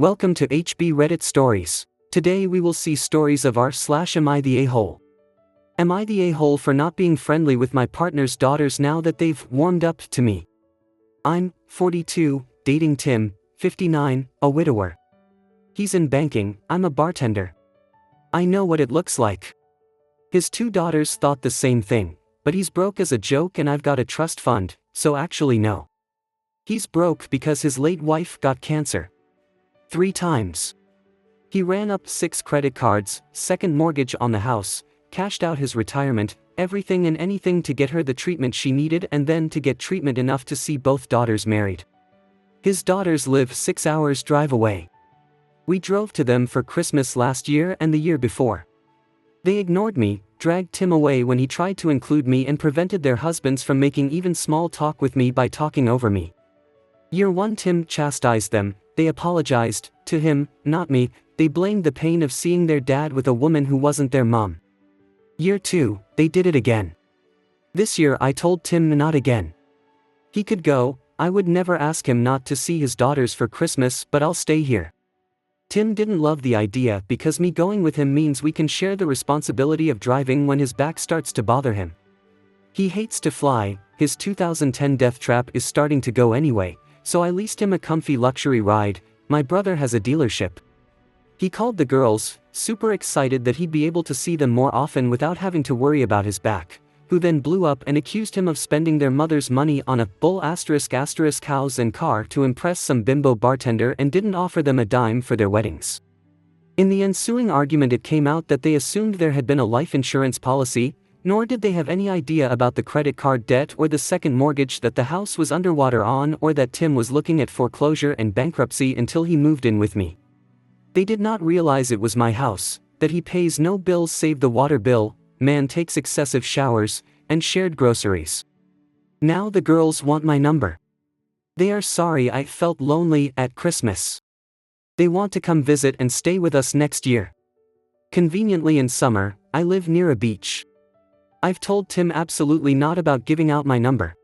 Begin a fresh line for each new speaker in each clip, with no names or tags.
Welcome to HB Reddit Stories. Today we will see stories of r/am I the a-hole. Am I the a-hole for not being friendly with my partner's daughters now that they've warmed up to me? I'm 42, dating Tim, 59, a widower. He's in banking, I'm a bartender. I know what it looks like. His two daughters thought the same thing, but he's broke as a joke and I've got a trust fund, so actually no. He's broke because his late wife got cancer. 3 times. He ran up 6 credit cards, second mortgage on the house, cashed out his retirement, everything and anything to get her the treatment she needed and then to get treatment enough to see both daughters married. His daughters live 6 hours drive away. We drove to them for Christmas last year and the year before. They ignored me, dragged Tim away when he tried to include me and prevented their husbands from making even small talk with me by talking over me. Year 1 Tim chastised them, they apologized, to him, not me, they blamed the pain of seeing their dad with a woman who wasn't their mom. Year 2, they did it again. This year I told Tim not again. He could go, I would never ask him not to see his daughters for Christmas but I'll stay here. Tim didn't love the idea because me going with him means we can share the responsibility of driving when his back starts to bother him. He hates to fly, his 2010 death trap is starting to go anyway, so I leased him a comfy luxury ride. My brother has a dealership. He called the girls, super excited that he'd be able to see them more often without having to worry about his back, who then blew up and accused him of spending their mother's money on a bull *** house and car to impress some bimbo bartender and didn't offer them a dime for their weddings. In the ensuing argument it came out that they assumed there had been a life insurance policy, nor did they have any idea about the credit card debt or the second mortgage that the house was underwater on or that Tim was looking at foreclosure and bankruptcy until he moved in with me. They did not realize it was my house, that he pays no bills save the water bill, man takes excessive showers, and shared groceries. Now the girls want my number. They are sorry I felt lonely at Christmas. They want to come visit and stay with us next year. Conveniently in summer, I live near a beach. I've told Tim absolutely not about giving out my number.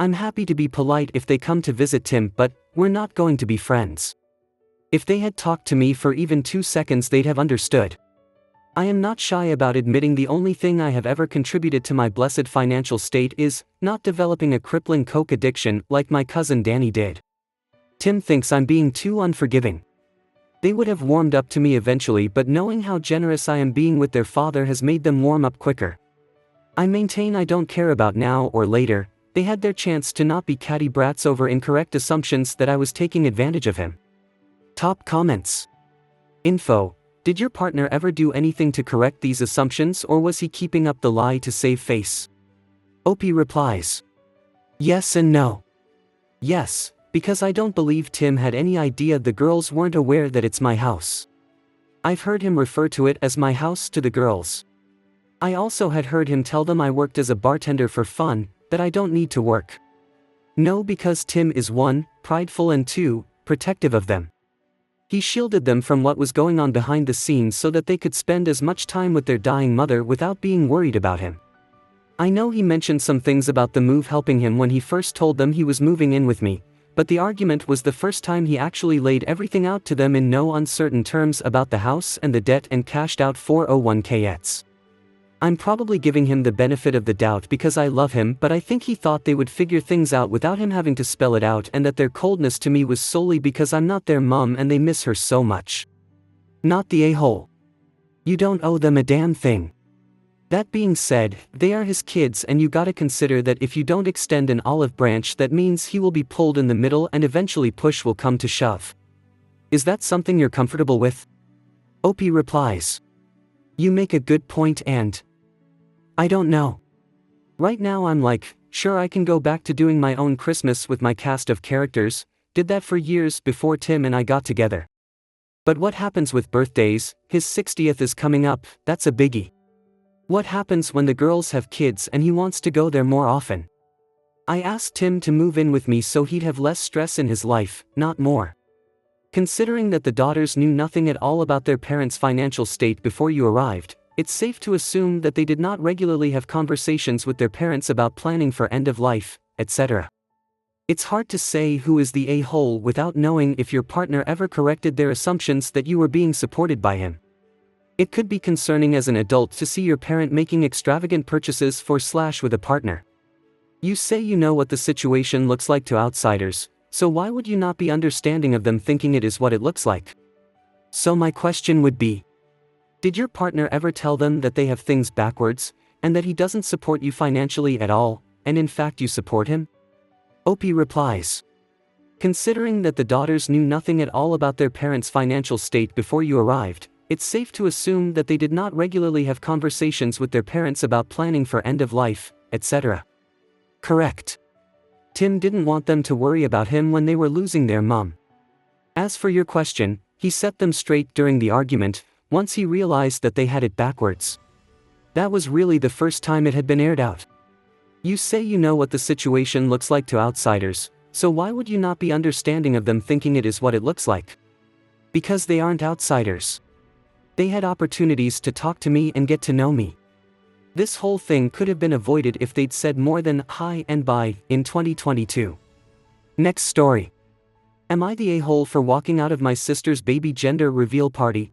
I'm happy to be polite if they come to visit Tim, but we're not going to be friends. If they had talked to me for even 2 seconds they'd have understood. I am not shy about admitting the only thing I have ever contributed to my blessed financial state is not developing a crippling coke addiction like my cousin Danny did. Tim thinks I'm being too unforgiving. They would have warmed up to me eventually, but knowing how generous I am being with their father has made them warm up quicker. I maintain I don't care about now or later, they had their chance to not be catty brats over incorrect assumptions that I was taking advantage of him. Top comments. Info: did your partner ever do anything to correct these assumptions or was he keeping up the lie to save face? OP replies: yes and no. Yes, because I don't believe Tim had any idea the girls weren't aware that it's my house. I've heard him refer to it as my house to the girls. I also had heard him tell them I worked as a bartender for fun, that I don't need to work. No, because Tim is 1, prideful and 2, protective of them. He shielded them from what was going on behind the scenes so that they could spend as much time with their dying mother without being worried about him. I know he mentioned some things about the move helping him when he first told them he was moving in with me, but the argument was the first time he actually laid everything out to them in no uncertain terms about the house and the debt and cashed out 401(k)s. I'm probably giving him the benefit of the doubt because I love him, but I think he thought they would figure things out without him having to spell it out and that their coldness to me was solely because I'm not their mom and they miss her so much. Not the a-hole. You don't owe them a damn thing. That being said, they are his kids and you gotta consider that if you don't extend an olive branch that means he will be pulled in the middle and eventually push will come to shove. Is that something you're comfortable with? OP replies: you make a good point and I don't know. Right now I'm like, sure I can go back to doing my own Christmas with my cast of characters, did that for years before Tim and I got together. But what happens with birthdays? His 60th is coming up, that's a biggie. What happens when the girls have kids and he wants to go there more often? I asked Tim to move in with me so he'd have less stress in his life, not more. Considering that the daughters knew nothing at all about their parents' financial state before you arrived, it's safe to assume that they did not regularly have conversations with their parents about planning for end of life, etc. It's hard to say who is the a-hole without knowing if your partner ever corrected their assumptions that you were being supported by him. It could be concerning as an adult to see your parent making extravagant purchases for/with a partner. You say you know what the situation looks like to outsiders, so why would you not be understanding of them thinking it is what it looks like? So my question would be, did your partner ever tell them that they have things backwards, and that he doesn't support you financially at all, and in fact you support him? Opie replies, considering that the daughters knew nothing at all about their parents' financial state before you arrived, it's safe to assume that they did not regularly have conversations with their parents about planning for end of life, etc. Correct. Tim didn't want them to worry about him when they were losing their mom. As for your question, he set them straight during the argument, once he realized that they had it backwards. That was really the first time it had been aired out. You say you know what the situation looks like to outsiders, so why would you not be understanding of them thinking it is what it looks like? Because they aren't outsiders. They had opportunities to talk to me and get to know me. This whole thing could have been avoided if they'd said more than hi and bye in 2022. Next story. Am I the a-hole for walking out of my sister's baby gender reveal party?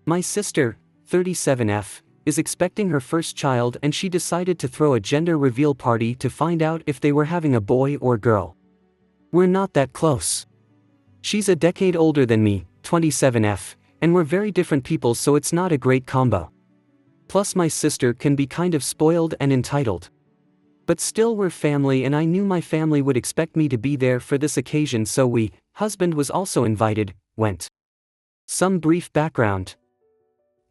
My sister, 37F, is expecting her first child and she decided to throw a gender reveal party to find out if they were having a boy or girl. We're not that close. She's a decade older than me, 27F, and we're very different people, so it's not a great combo. Plus my sister can be kind of spoiled and entitled. But still we're family and I knew my family would expect me to be there for this occasion, so husband was also invited, went. Some brief background.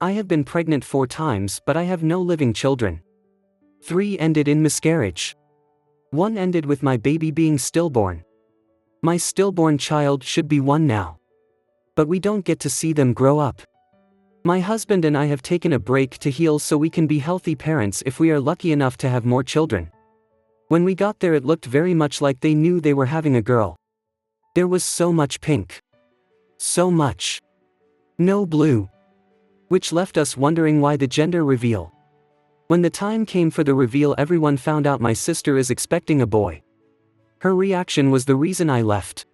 I have been pregnant 4 times but I have no living children. 3 ended in miscarriage. 1 ended with my baby being stillborn. My stillborn child should be 1 now. But we don't get to see them grow up. My husband and I have taken a break to heal so we can be healthy parents if we are lucky enough to have more children. When we got there it looked very much like they knew they were having a girl. There was so much pink. So much. No blue. Which left us wondering why the gender reveal. When the time came for the reveal everyone found out my sister is expecting a boy. Her reaction was the reason I left.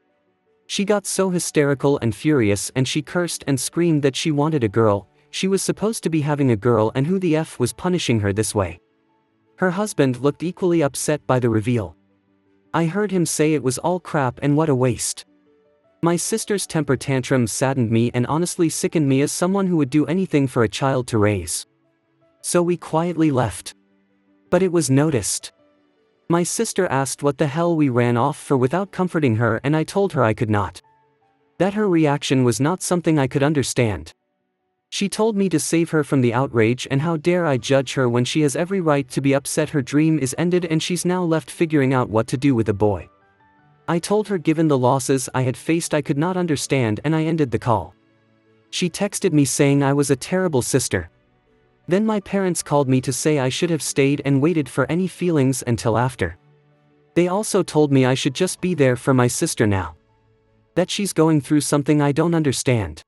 She got so hysterical and furious and she cursed and screamed that she wanted a girl, she was supposed to be having a girl and who the F was punishing her this way. Her husband looked equally upset by the reveal. I heard him say it was all crap and what a waste. My sister's temper tantrum saddened me and honestly sickened me as someone who would do anything for a child to raise. So we quietly left. But it was noticed. My sister asked what the hell we ran off for without comforting her and I told her I could not. That her reaction was not something I could understand. She told me to save her from the outrage and how dare I judge her when she has every right to be upset her dream is ended and she's now left figuring out what to do with a boy. I told her given the losses I had faced I could not understand and I ended the call. She texted me saying I was a terrible sister. Then my parents called me to say I should have stayed and waited for any feelings until after. They also told me I should just be there for my sister now. That she's going through something I don't understand.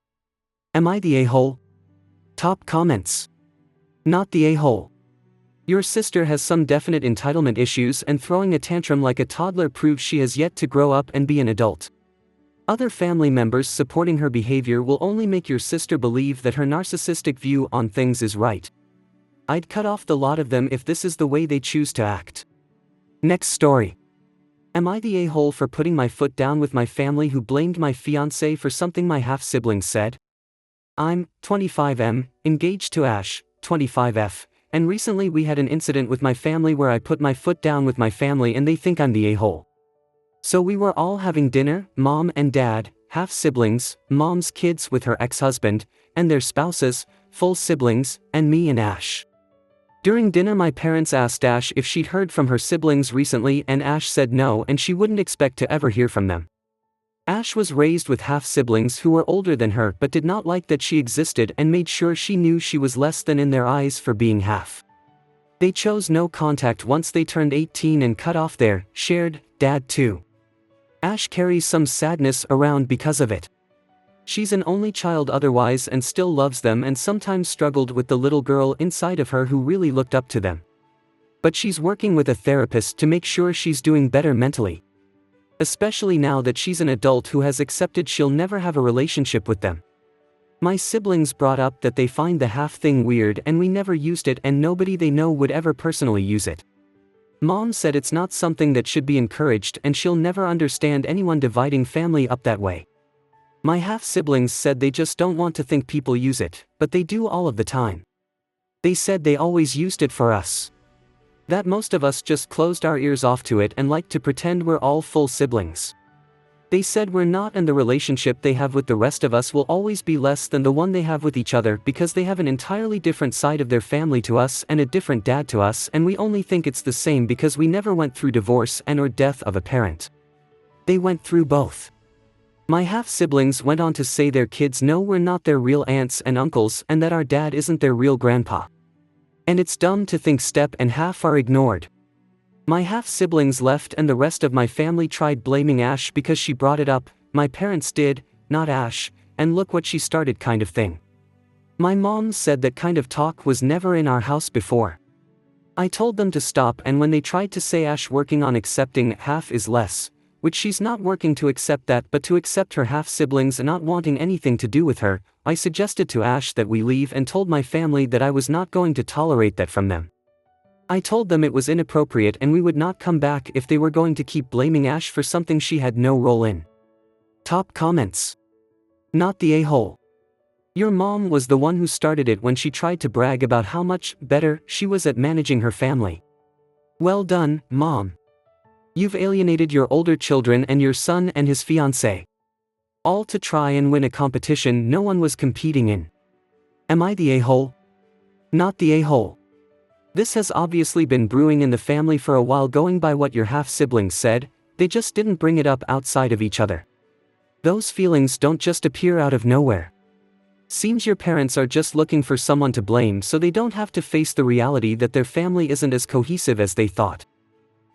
Am I the a-hole? Top comments. Not the a-hole. Your sister has some definite entitlement issues and throwing a tantrum like a toddler proves she has yet to grow up and be an adult. Other family members supporting her behavior will only make your sister believe that her narcissistic view on things is right. I'd cut off the lot of them if this is the way they choose to act. Next story. Am I the a-hole for putting my foot down with my family who blamed my fiancé for something my half-sibling said? I'm 25M, engaged to Ash, 25F, and recently we had an incident with my family where I put my foot down with my family and they think I'm the a-hole. So we were all having dinner, mom and dad, half-siblings, mom's kids with her ex-husband, and their spouses, full siblings, and me and Ash. During dinner my parents asked Ash if she'd heard from her siblings recently and Ash said no and she wouldn't expect to ever hear from them. Ash was raised with half-siblings who were older than her but did not like that she existed and made sure she knew she was less than in their eyes for being half. They chose no contact once they turned 18 and cut off their shared dad too. Ash carries some sadness around because of it. She's an only child otherwise and still loves them and sometimes struggled with the little girl inside of her who really looked up to them. But she's working with a therapist to make sure she's doing better mentally. Especially now that she's an adult who has accepted she'll never have a relationship with them. My siblings brought up that they find the half thing weird and we never used it and nobody they know would ever personally use it. Mom said it's not something that should be encouraged and she'll never understand anyone dividing family up that way. My half-siblings said they just don't want to think people use it, but they do all of the time. They said they always used it for us. That most of us just closed our ears off to it and liked to pretend we're all full siblings. They said we're not, and the relationship they have with the rest of us will always be less than the one they have with each other because they have an entirely different side of their family to us and a different dad to us, and we only think it's the same because we never went through divorce and or death of a parent. They went through both. My half-siblings went on to say their kids know we're not their real aunts and uncles and that our dad isn't their real grandpa. And it's dumb to think step and half are ignored. My half-siblings left and the rest of my family tried blaming Ash because she brought it up, my parents did, not Ash, and look what she started kind of thing. My mom said that kind of talk was never in our house before. I told them to stop, and when they tried to say Ash working on accepting half is less, which she's not working to accept that but to accept her half-siblings not wanting anything to do with her, I suggested to Ash that we leave and told my family that I was not going to tolerate that from them. I told them it was inappropriate and we would not come back if they were going to keep blaming Ash for something she had no role in. Top comments. Not the a-hole. Your mom was the one who started it when she tried to brag about how much better she was at managing her family. Well done, Mom. You've alienated your older children and your son and his fiancée. All to try and win a competition no one was competing in. Am I the a-hole? Not the a-hole. This has obviously been brewing in the family for a while. Going by what your half-siblings said, they just didn't bring it up outside of each other. Those feelings don't just appear out of nowhere. Seems your parents are just looking for someone to blame so they don't have to face the reality that their family isn't as cohesive as they thought.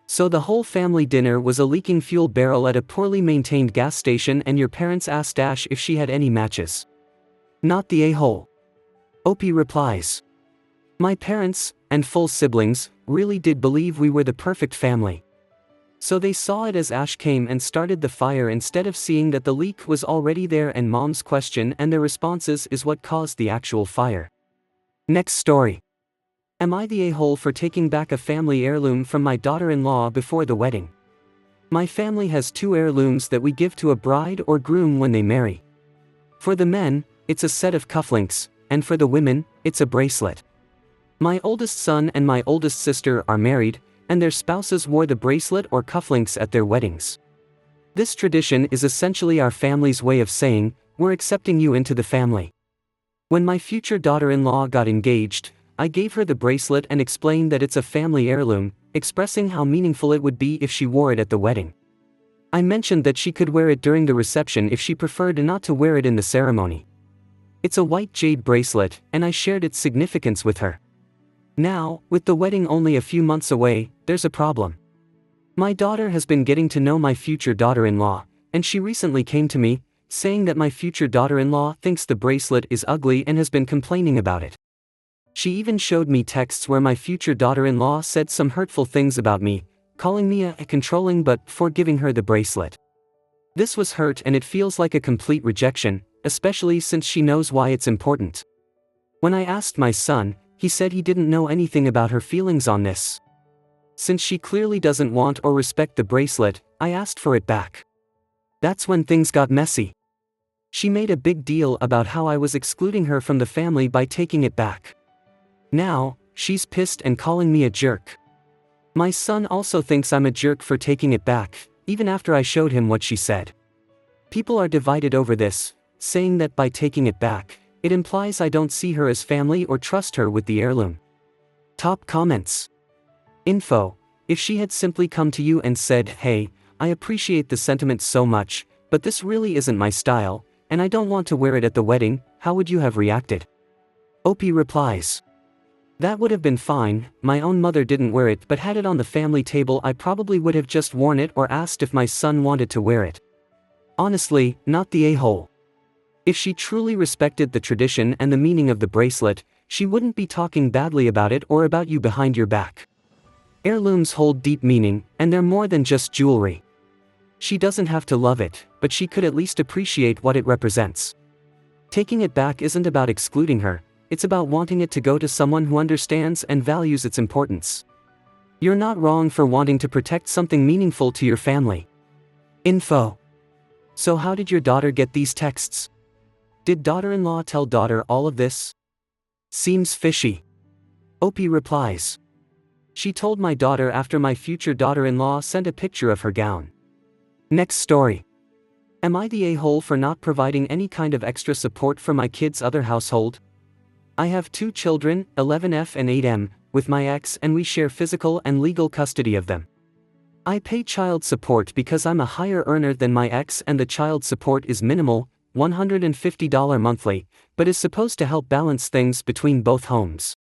So the whole family dinner was a leaking fuel barrel at a poorly maintained gas station and your parents asked Ash if she had any matches. Not the a-hole. Opie replies. My parents, and full siblings, really did believe we were the perfect family. So they saw it as Ash came and started the fire instead of seeing that the leak was already there, and Mom's question and their responses is what caused the actual fire. Next story. Am I the a-hole for taking back a family heirloom from my daughter-in-law before the wedding? My family has 2 heirlooms that we give to a bride or groom when they marry. For the men, it's a set of cufflinks, and for the women, it's a bracelet. My oldest son and my oldest sister are married, and their spouses wore the bracelet or cufflinks at their weddings. This tradition is essentially our family's way of saying, we're accepting you into the family. When my future daughter-in-law got engaged, I gave her the bracelet and explained that it's a family heirloom, expressing how meaningful it would be if she wore it at the wedding. I mentioned that she could wear it during the reception if she preferred not to wear it in the ceremony. It's a white jade bracelet, and I shared its significance with her. Now, with the wedding only a few months away, there's a problem. My daughter has been getting to know my future daughter-in-law, and she recently came to me, saying that my future daughter-in-law thinks the bracelet is ugly and has been complaining about it. She even showed me texts where my future daughter-in-law said some hurtful things about me, calling me a controlling but for giving her the bracelet. This was hurt and it feels like a complete rejection, especially since she knows why it's important. When I asked my son, he said he didn't know anything about her feelings on this. Since she clearly doesn't want or respect the bracelet, I asked for it back. That's when things got messy. She made a big deal about how I was excluding her from the family by taking it back. Now, she's pissed and calling me a jerk. My son also thinks I'm a jerk for taking it back, even after I showed him what she said. People are divided over this, saying that by taking it back, it implies I don't see her as family or trust her with the heirloom. Top comments. Info. If she had simply come to you and said, "Hey, I appreciate the sentiment so much, but this really isn't my style, and I don't want to wear it at the wedding," how would you have reacted? Opie replies. That would have been fine. My own mother didn't wear it but had it on the family table. I probably would have just worn it or asked if my son wanted to wear it. Honestly, not the a-hole. If she truly respected the tradition and the meaning of the bracelet, she wouldn't be talking badly about it or about you behind your back. Heirlooms hold deep meaning, and they're more than just jewelry. She doesn't have to love it, but she could at least appreciate what it represents. Taking it back isn't about excluding her, it's about wanting it to go to someone who understands and values its importance. You're not wrong for wanting to protect something meaningful to your family. Info. So how did your daughter get these texts? Did daughter-in-law tell daughter all of this? Seems fishy. Opie replies. She told my daughter after my future daughter-in-law sent a picture of her gown. Next story. Am I the a-hole for not providing any kind of extra support for my kids' other household? I have 2 children, 11F and 8M, with my ex, and we share physical and legal custody of them. I pay child support because I'm a higher earner than my ex, and the child support is minimal, $150 monthly, but is supposed to help balance things between both homes.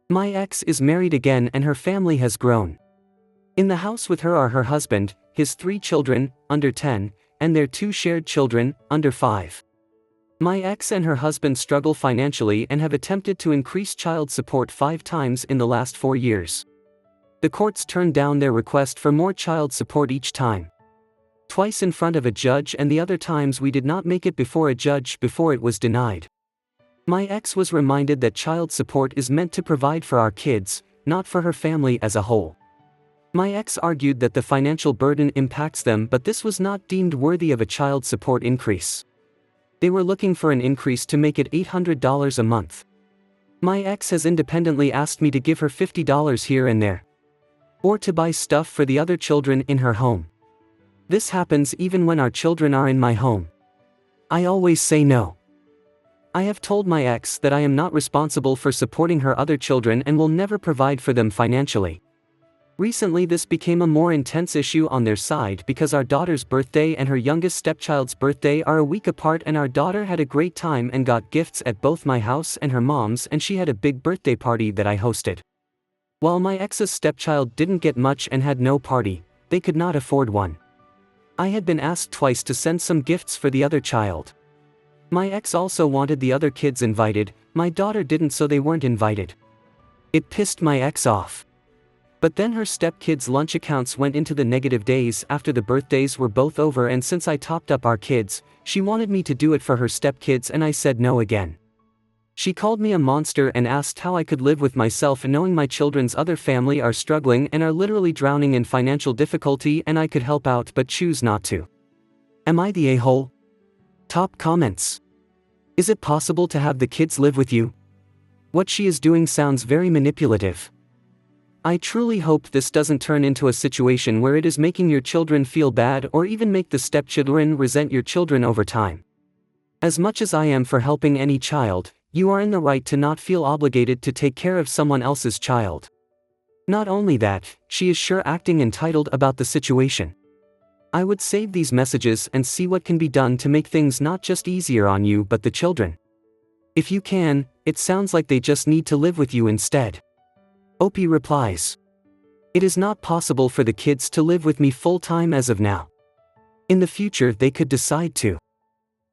My ex is married again and her family has grown. In the house with her are her husband, his 3 children, under 10, and their 2 shared children, under 5. My ex and her husband struggle financially and have attempted to increase child support 5 times in the last 4 years. The courts turned down their request for more child support each time. Twice in front of a judge, and the other times we did not make it before a judge before it was denied. My ex was reminded that child support is meant to provide for our kids, not for her family as a whole. My ex argued that the financial burden impacts them, but this was not deemed worthy of a child support increase. They were looking for an increase to make it $800 a month. My ex has independently asked me to give her $50 here and there, or to buy stuff for the other children in her home. This happens even when our children are in my home. I always say no. I have told my ex that I am not responsible for supporting her other children and will never provide for them financially. Recently this became a more intense issue on their side because our daughter's birthday and her youngest stepchild's birthday are a week apart, and our daughter had a great time and got gifts at both my house and her mom's, and she had a big birthday party that I hosted. While my ex's stepchild didn't get much and had no party, they could not afford one. I had been asked twice to send some gifts for the other child. My ex also wanted the other kids invited, my daughter didn't, so they weren't invited. It pissed my ex off. But then her stepkids' lunch accounts went into the negative days after the birthdays were both over, and since I topped up our kids, she wanted me to do it for her stepkids, and I said no again. She called me a monster and asked how I could live with myself knowing my children's other family are struggling and are literally drowning in financial difficulty, and I could help out but choose not to. Am I the a-hole? Top comments. Is it possible to have the kids live with you? What she is doing sounds very manipulative. I truly hope this doesn't turn into a situation where it is making your children feel bad or even make the stepchildren resent your children over time. As much as I am for helping any child, you are in the right to not feel obligated to take care of someone else's child. Not only that, she is sure acting entitled about the situation. I would save these messages and see what can be done to make things not just easier on you but the children. If you can, it sounds like they just need to live with you instead. Opie replies. It is not possible for the kids to live with me full-time as of now. In the future they could decide to.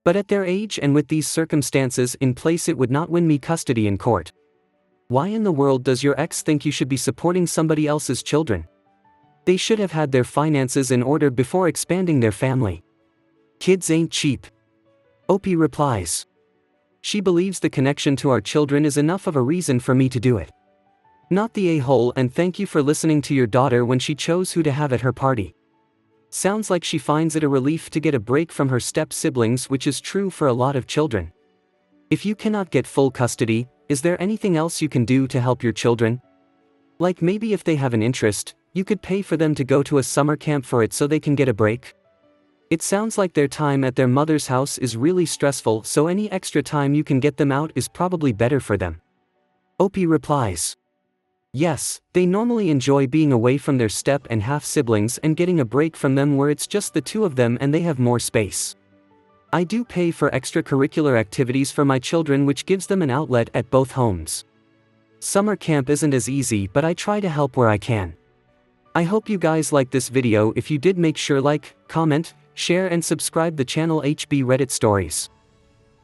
But at their age and with these circumstances in place, it would not win me custody in court. Why in the world does your ex think you should be supporting somebody else's children? They should have had their finances in order before expanding their family. Kids ain't cheap. Opie replies. She believes the connection to our children is enough of a reason for me to do it. Not the a-hole, and thank you for listening to your daughter when she chose who to have at her party. Sounds like she finds it a relief to get a break from her step-siblings, which is true for a lot of children. If you cannot get full custody, is there anything else you can do to help your children? Like maybe if they have an interest, you could pay for them to go to a summer camp for it so they can get a break? It sounds like their time at their mother's house is really stressful, so any extra time you can get them out is probably better for them. Opie replies. Yes, they normally enjoy being away from their step and half siblings and getting a break from them where it's just the 2 of them and they have more space. I do pay for extracurricular activities for my children, which gives them an outlet at both homes. Summer camp isn't as easy, but I try to help where I can. I hope you guys liked this video. If you did, make sure like, comment, share and subscribe the channel HB Reddit Stories.